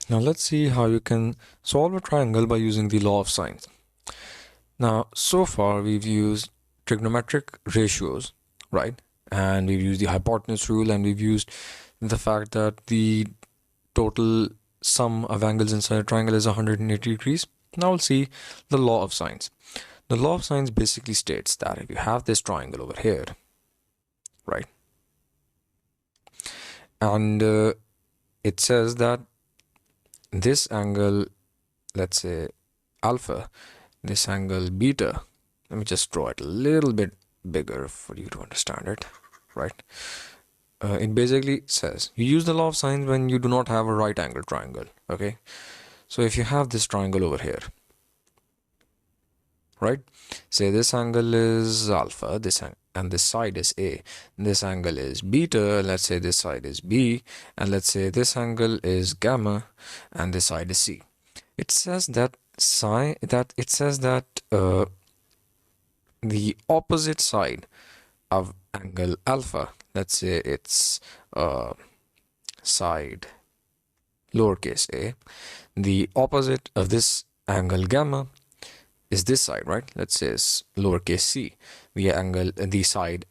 Now let's see how you can solve a triangle by using the law of sines. Now, so far we've used trigonometric ratios, right? And we've used the hypotenuse rule, and we've used the fact that the total sum of angles inside a triangle is 180 degrees. Now we'll see the law of sines. The law of sines basically states that if you have this triangle over here, right? And it says that this angle, let's say alpha, this angle beta, let me just draw it a little bit bigger for you to understand it, right? It basically says you use the law of sines when you do not have a right angle triangle, okay? So if you have this triangle over here, right? Say this angle is alpha, and this side is A. This angle is beta, let's say this side is B, and let's say this angle is gamma, and this side is C. It says that the opposite side of angle alpha, let's say it's side lowercase a, the opposite of this angle gamma is this side, right? Let's say it's lowercase c. The side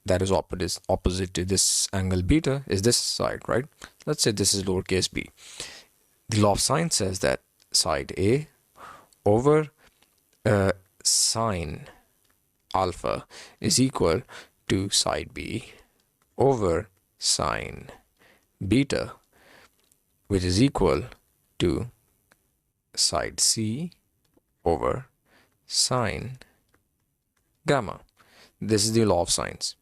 that is opposite to this angle beta is this side, right? Let's say this is lowercase b. The law of sine says that side a over sine alpha is equal to side b over sine beta, which is equal to side c over sine gamma. This is the law of sines.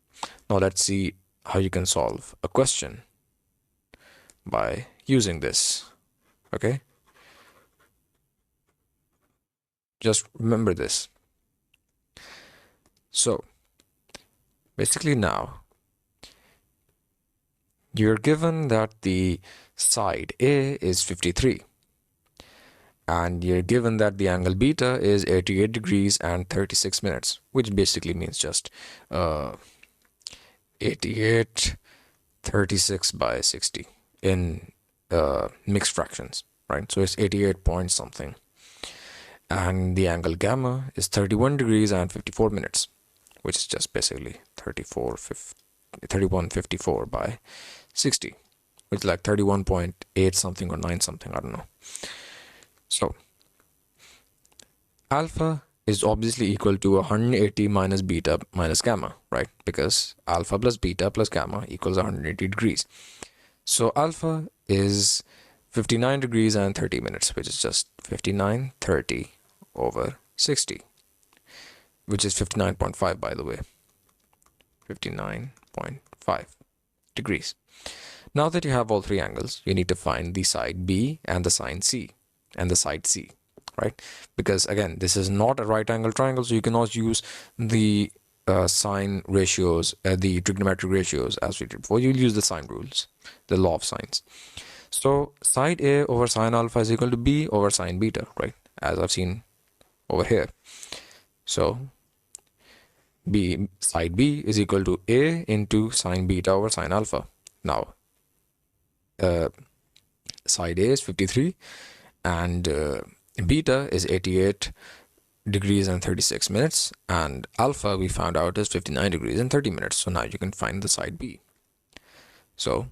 Now let's see how you can solve a question by using this. Okay, just remember this. So basically now you're given that the side A is 53, and you're given that the angle beta is 88 degrees and 36 minutes, which basically means just 88 36 by 60 in mixed fractions, right? So it's 88 point something, and the angle gamma is 31 degrees and 54 minutes, which is just basically 3154 by 60, which is like 31.8 something or 9 something, I don't know. So alpha is obviously equal to 180 minus beta minus gamma, right? Because alpha plus beta plus gamma equals 180 degrees. So alpha is 59 degrees and 30 minutes, which is just 59 30 over 60, which is 59.5, by the way. 59.5 degrees. Now that you have all three angles, you need to find the side B and the side C and the side C, right? Because again, this is not a right angle triangle, so you cannot use the sine ratios, the trigonometric ratios as we did before. You'll use the sine rules, the law of sines. So side A over sine alpha is equal to B over sine beta, right? As I've seen over here. So side B is equal to A into sine beta over sine alpha. Now side A is 53 and beta is 88 degrees and 36 minutes, and alpha we found out is 59 degrees and 30 minutes. So now you can find the side B. So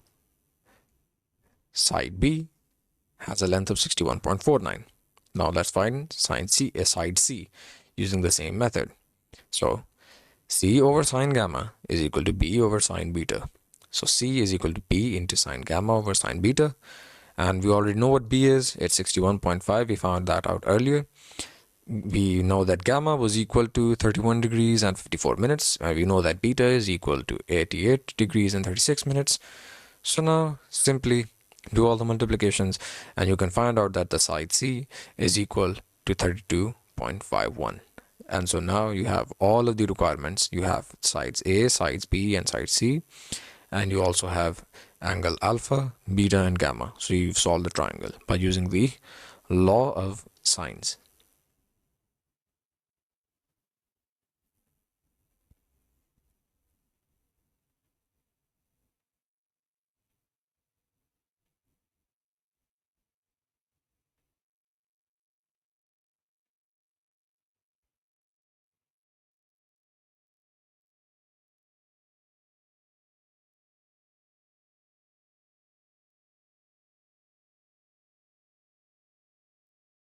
side B has a length of 61.49. Now let's find side C using the same method. So C over sine gamma is equal to B over sine beta. So C is equal to B into sine gamma over sine beta. And we already know what B is. It's 61.5. We found that out earlier. We know that gamma was equal to 31 degrees and 54 minutes. And we know that beta is equal to 88 degrees and 36 minutes. So now simply do all the multiplications and you can find out that the side C is equal to 32.51. And so now you have all of the requirements. You have sides A, sides B, and side C. And you also have angle alpha, beta, and gamma. So you've solved the triangle by using the law of sines.